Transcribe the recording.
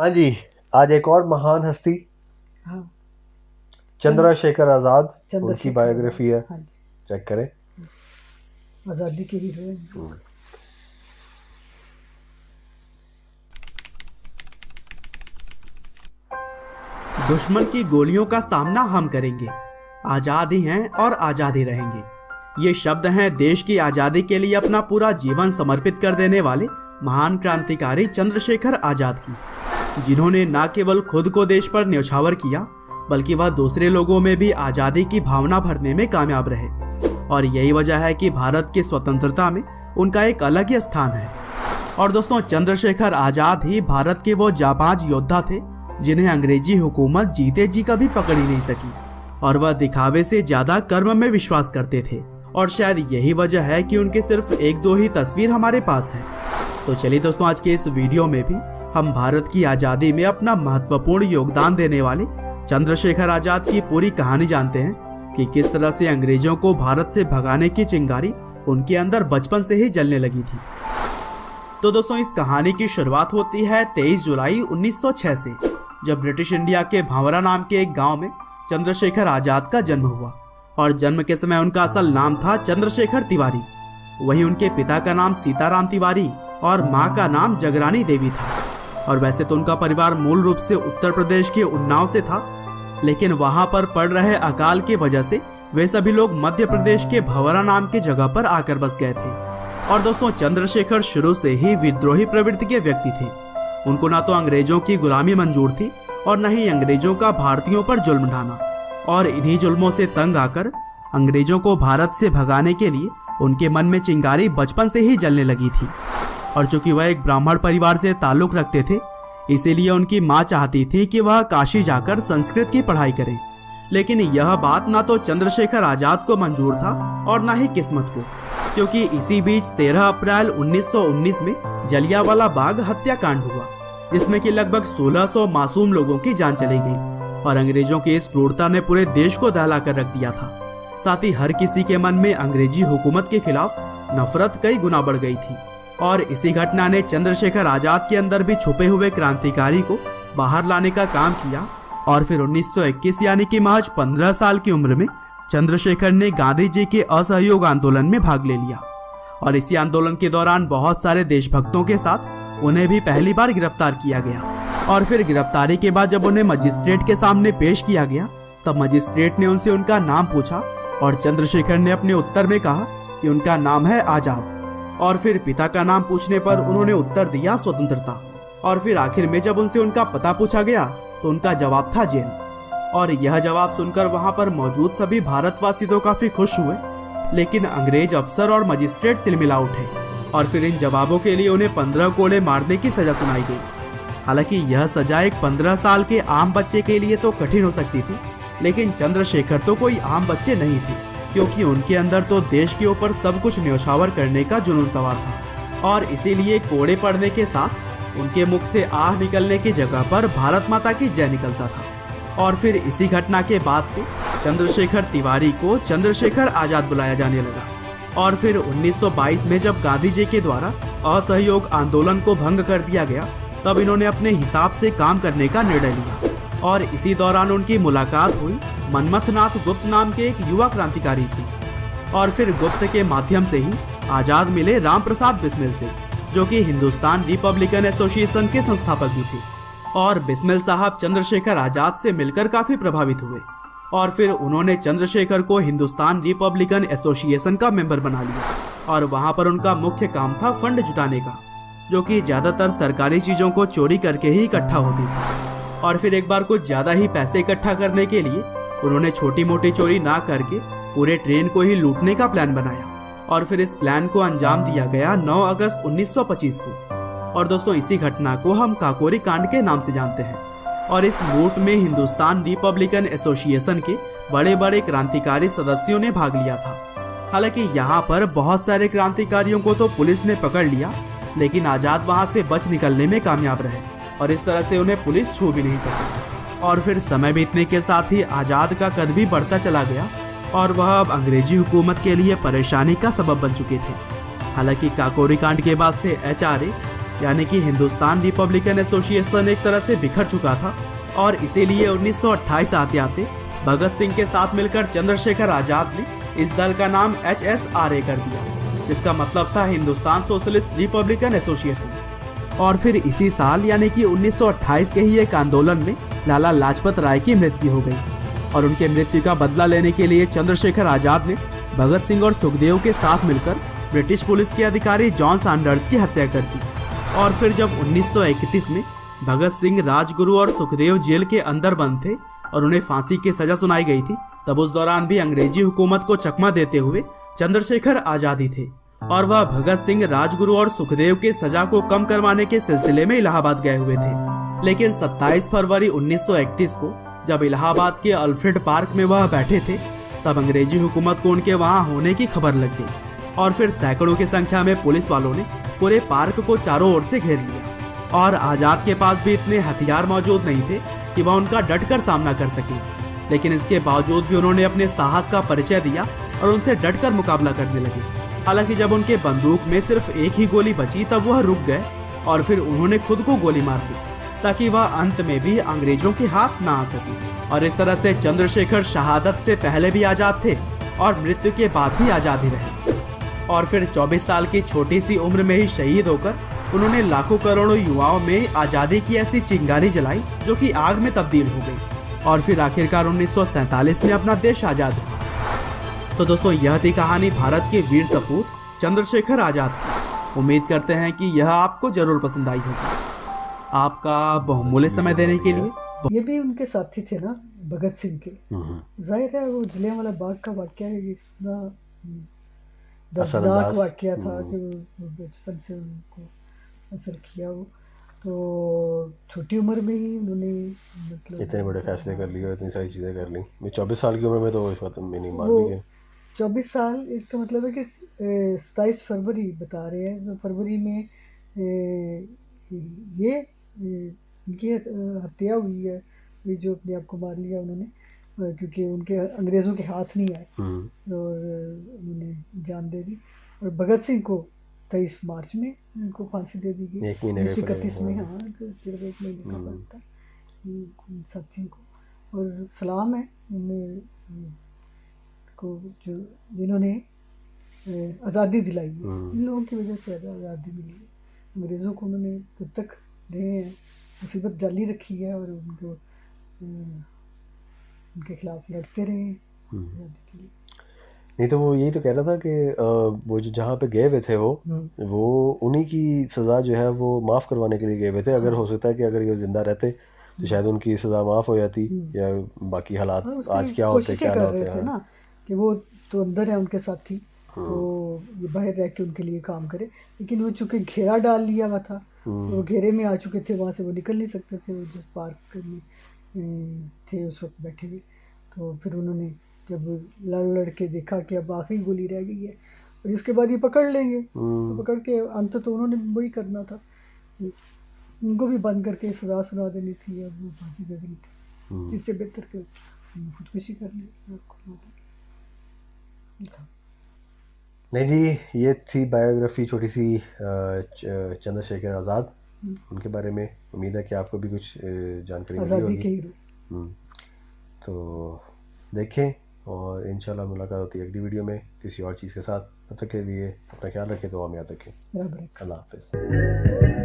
हाँ जी। आज एक और महान हस्ती हाँ, चंद्रशेखर आज़ाद, उनकी चंद्रशेखर बायोग्राफी है, हाँ जी, चेक करें। आज़ादी के हीरो हैं। दुश्मन की गोलियों का सामना हम करेंगे, आजाद ही हैं और आजाद ही रहेंगे। ये शब्द हैं देश की आजादी के लिए अपना पूरा जीवन समर्पित कर देने वाले महान क्रांतिकारी चंद्रशेखर आजाद की, जिन्होंने न केवल खुद को देश पर न्यौछावर किया बल्कि वह दूसरे लोगों में भी आजादी की भावना भरने में कामयाब रहे। और यही वजह है कि भारत की स्वतंत्रता में उनका एक अलग ही स्थान है। और दोस्तों, चंद्रशेखर आजाद ही भारत के वो जाबाज योद्धा थे जिन्हें अंग्रेजी हुकूमत जीते जी कभी पकड़ ही नहीं सकी, और वह दिखावे से ज्यादा कर्म में विश्वास करते थे। और शायद यही वजह है कि उनके सिर्फ एक दो ही तस्वीर हमारे पास है। तो चलिए दोस्तों, आज के इस वीडियो में भी हम भारत की आजादी में अपना महत्वपूर्ण योगदान देने वाले चंद्रशेखर आजाद की पूरी कहानी जानते हैं कि किस तरह से अंग्रेजों को भारत से भगाने की चिंगारी उनके अंदर बचपन से ही जलने लगी थी। तो दोस्तों, इस कहानी की शुरुआत होती है 23 जुलाई 1906 से, जब ब्रिटिश इंडिया के भावरा नाम के एक गांव में चंद्रशेखर आजाद का जन्म हुआ। और जन्म के समय उनका असल नाम था चंद्रशेखर तिवारी। वहीं उनके पिता का नाम सीताराम तिवारी और माँ का नाम जगरानी देवी था। और वैसे तो उनका परिवार मूल रूप से उत्तर प्रदेश के उन्नाव से था, लेकिन वहां पर पड़ रहे अकाल की वजह से वे सभी लोग मध्य प्रदेश के भवरा नाम की जगह पर आकर बस गए थे। और दोस्तों, चंद्रशेखर शुरू से ही विद्रोही प्रवृत्ति के व्यक्ति थे। उनको ना तो अंग्रेजों की गुलामी मंजूर थी और न ही अंग्रेजों का भारतीयों पर जुल्म ढाना। और इन्हीं जुल्मों से तंग आकर अंग्रेजों को भारत से भगाने के लिए उनके मन में चिंगारी बचपन से ही जलने लगी थी। और चूंकि वह एक ब्राह्मण परिवार से ताल्लुक रखते थे, इसीलिए उनकी माँ चाहती थी कि वह काशी जाकर संस्कृत की पढ़ाई करें। लेकिन यह बात ना तो चंद्रशेखर आजाद को मंजूर था और ना ही किस्मत को, क्योंकि इसी बीच 13 अप्रैल 1919 में जलियांवाला बाग हत्याकांड हुआ, जिसमें कि लगभग 1600 मासूम लोगों की जान चली गई। और अंग्रेजों की इस क्रूरता ने पूरे देश को दहला कर रख दिया था। साथ ही हर किसी के मन में अंग्रेजी हुकूमत के खिलाफ नफरत कई गुना बढ़ गई थी। और इसी घटना ने चंद्रशेखर आजाद के अंदर भी छुपे हुए क्रांतिकारी को बाहर लाने का काम किया। और फिर 1921 यानी कि महज 15 साल की उम्र में चंद्रशेखर ने गांधी जी के असहयोग आंदोलन में भाग ले लिया। और इसी आंदोलन के दौरान बहुत सारे देशभक्तों के साथ उन्हें भी पहली बार गिरफ्तार किया गया। और फिर गिरफ्तारी के बाद जब उन्हें मजिस्ट्रेट के सामने पेश किया गया, तब मजिस्ट्रेट ने उनसे उनका नाम पूछा और चंद्रशेखर ने अपने उत्तर में कहा कि उनका नाम है आजाद। और फिर पिता का नाम पूछने पर उन्होंने उत्तर दिया स्वतंत्रता। और फिर आखिर में जब उनसे उनका पता पूछा गया तो उनका जवाब था जेल। और यह जवाब सुनकर वहां पर मौजूद सभी भारतवासी तो काफी खुश हुए, लेकिन अंग्रेज अफसर और मजिस्ट्रेट तिलमिला उठे। और फिर इन जवाबों के लिए उन्हें 15 कोड़े मारने की सजा सुनाई गई। हालांकि यह सजा एक 15 साल के आम बच्चे के लिए तो कठिन हो सकती थी, लेकिन चंद्रशेखर तो कोई आम बच्चे नहीं थे, क्योंकि उनके अंदर तो देश के ऊपर सब कुछ न्यौछावर करने का जुनून सवार था। और इसीलिए कोड़े पड़ने के साथ उनके मुख से आह निकलने की जगह पर भारत माता की जय निकलता था। और फिर इसी घटना के बाद से चंद्रशेखर तिवारी को चंद्रशेखर आजाद बुलाया जाने लगा। और फिर 1922 में जब गांधी जी के द्वारा असहयोग आंदोलन को भंग कर दिया गया, तब इन्होंने अपने हिसाब से काम करने का निर्णय लिया। और इसी दौरान उनकी मुलाकात हुई मनमथनाथ गुप्त नाम के एक युवा क्रांतिकारी से। और फिर गुप्त के माध्यम से ही आजाद मिले राम प्रसाद बिस्मिल से, जो कि हिंदुस्तान रिपब्लिकन एसोसिएशन के संस्थापक भी थे। और बिस्मिल साहब चंद्रशेखर आजाद से मिलकर काफी प्रभावित हुए। और फिर उन्होंने चंद्रशेखर को हिंदुस्तान रिपब्लिकन एसोसिएशन का मेंबर बना लिया। और वहां पर उनका मुख्य काम था फंड जुटाने का, जो कि ज्यादातर सरकारी चीजों को चोरी करके ही इकट्ठा होती थी। और फिर एक बार कुछ ज्यादा ही पैसे इकट्ठा करने के लिए उन्होंने छोटी मोटी चोरी ना करके पूरे ट्रेन को ही लूटने का प्लान बनाया। और फिर इस प्लान को अंजाम दिया गया 9 अगस्त 1925 को। और दोस्तों, इसी घटना को हम काकोरी कांड के नाम से जानते हैं। और इस लूट में हिंदुस्तान रिपब्लिकन एसोसिएशन के बड़े बड़े क्रांतिकारी सदस्यों ने भाग लिया था। हालांकि यहाँ पर बहुत सारे क्रांतिकारियों को तो पुलिस ने पकड़ लिया, लेकिन आजाद वहां से बच निकलने में कामयाब रहे। और इस तरह से उन्हें पुलिस छू भी नहीं सकी। और फिर समय बीतने के साथ ही आजाद का कद भी बढ़ता चला गया और वह अब अंग्रेजी हुकूमत के लिए परेशानी का सबब बन चुके थे। हालांकि काकोरी कांड के बाद से HRA यानी कि हिंदुस्तान रिपब्लिकन एसोसिएशन एक तरह से बिखर चुका था और इसीलिए 1928 आते आते भगत सिंह के साथ मिलकर चंद्रशेखर आजाद ने इस दल का नाम HSRA कर दिया, जिसका मतलब था हिंदुस्तान सोशलिस्ट रिपब्लिकन एसोसिएशन। और फिर इसी साल यानी कि 1928 के ही एक आंदोलन में लाला लाजपत राय की मृत्यु हो गई और उनके मृत्यु का बदला लेने के लिए चंद्रशेखर आजाद ने भगत सिंह और सुखदेव के साथ मिलकर ब्रिटिश पुलिस के अधिकारी जॉन सैंडर्स की हत्या कर दी। और फिर जब 1931 में भगत सिंह, राजगुरु और सुखदेव जेल के अंदर बंद थे और उन्हें फांसी की सजा सुनाई गई थी, तब उस दौरान भी अंग्रेजी हुकूमत को चकमा देते हुए चंद्रशेखर आजाद ही थे और वह भगत सिंह, राजगुरु और सुखदेव के सजा को कम करवाने के सिलसिले में इलाहाबाद गए हुए थे। लेकिन 27 फरवरी 1931 को जब इलाहाबाद के अल्फ्रेड पार्क में वह बैठे थे, तब अंग्रेजी हुकूमत को उनके वहां होने की खबर लग गई और फिर सैकड़ों की संख्या में पुलिस वालों ने पूरे पार्क को चारों ओर से घेर लिया और आजाद के पास भी इतने हथियार मौजूद नहीं थे कि वह उनका डटकर सामना कर सके। लेकिन इसके बावजूद भी उन्होंने अपने साहस का परिचय दिया और उनसे डटकर मुकाबला करने लगे। हालांकि जब उनके बंदूक में सिर्फ एक ही गोली बची तब वह रुक गए और फिर उन्होंने खुद को गोली मार दी ताकि वह अंत में भी अंग्रेजों के हाथ ना आ सके। और इस तरह से चंद्रशेखर शहादत से पहले भी आजाद थे और मृत्यु के बाद भी आजाद ही रहे। और फिर 24 साल की छोटी सी उम्र में ही शहीद होकर उन्होंने लाखों करोड़ों युवाओं में आजादी की ऐसी चिंगारी जलाई जो कि आग में तब्दील हो गई और फिर आखिरकार 1947 में अपना देश आजाद हुआ। तो दोस्तों, यह थी कहानी भारत के वीर सपूत चंद्रशेखर आजाद की। उम्मीद करते हैं कि यह आपको जरूर पसंद आई होगी। आपका बहुमूल्य समय देने के लिए ये भी उनके साथी थे ना भगत सिंह के। जाहिर है वो जलियांवाला बाग का वाकया है, इतना दर्दनाक वाकया था कि वो बचपन से उनको असर किया। वो तो छोटी उम्र में ही उन्होंने मतलब इतने बड़े फैसले कर लिए, इतनी सारी चीज़ें कर ली। मैं 24 साल की उम्र में तो इस वक्त में नहीं मान भी गए। 24 साल, इसका मतलब है कि 27 फरवरी बता रहे हैं, तो फरवरी में ये इनकी हत्या हुई है, ये जो अपने आप को मार लिया उन्होंने, क्योंकि उनके अंग्रेज़ों के हाथ नहीं आए और उन्होंने जान दे दी। और भगत सिंह को 23 मार्च में उनको फांसी दे दी गई, 1931 में। हाँ, तो सिर्फ 1 महीने का फर्क था साथियों को। और सलाम है उन्हें को जो जिन्होंने आज़ादी दिलाई है, इन लोगों की वजह से आज़ादी मिली है। अंग्रेज़ों को उन्होंने जब तक रहे हैं मुसीबत डाली रखी है और उनको उनके खिलाफ लड़ते रहे आज़ादी के लिए। नहीं तो वो यही तो कह रहा था कि वो जो जहाँ पे गए हुए थे वो उन्हीं की सज़ा जो है वो माफ़ करवाने के लिए गए हुए थे। अगर हो सकता है कि अगर ये जिंदा रहते तो शायद उनकी सज़ा माफ़ हो जाती या बाकी हालात आज क्या होते क्या ना होते ना, कि वो तो अंदर है उनके साथी, तो ये बाहर रह के उनके लिए काम करे। लेकिन वो चूँकि घेरा डाल लिया हुआ था, वो घेरे में आ चुके थे, वहाँ से वो निकल नहीं सकते थे। वो जिस पार्क में थे उस वक्त बैठे हुए, तो फिर उन्होंने जब लड़ के देखा कि अब आखिरी गोली रह गई है और इसके बाद ये पकड़ लेंगे, तो पकड़ के अंत तो उन्होंने वही करना था, उनको भी बंद करके सजा सुना देनी थी, अब वो फांसी दे देनी थी। इससे बेहतर के खुदकुशी कर ली। नहीं जी, ये थी बायोग्राफी छोटी सी चंद्रशेखर आज़ाद, उनके बारे में। उम्मीद है कि आपको भी कुछ जानकारी मिली होगी। तो देखें और इंशाल्लाह मुलाकात होती है अगली वीडियो में किसी और चीज़ के साथ। तब तक के लिए अपना ख्याल रखें, तो हम याद रखें। अल्लाह हाफ़िज़।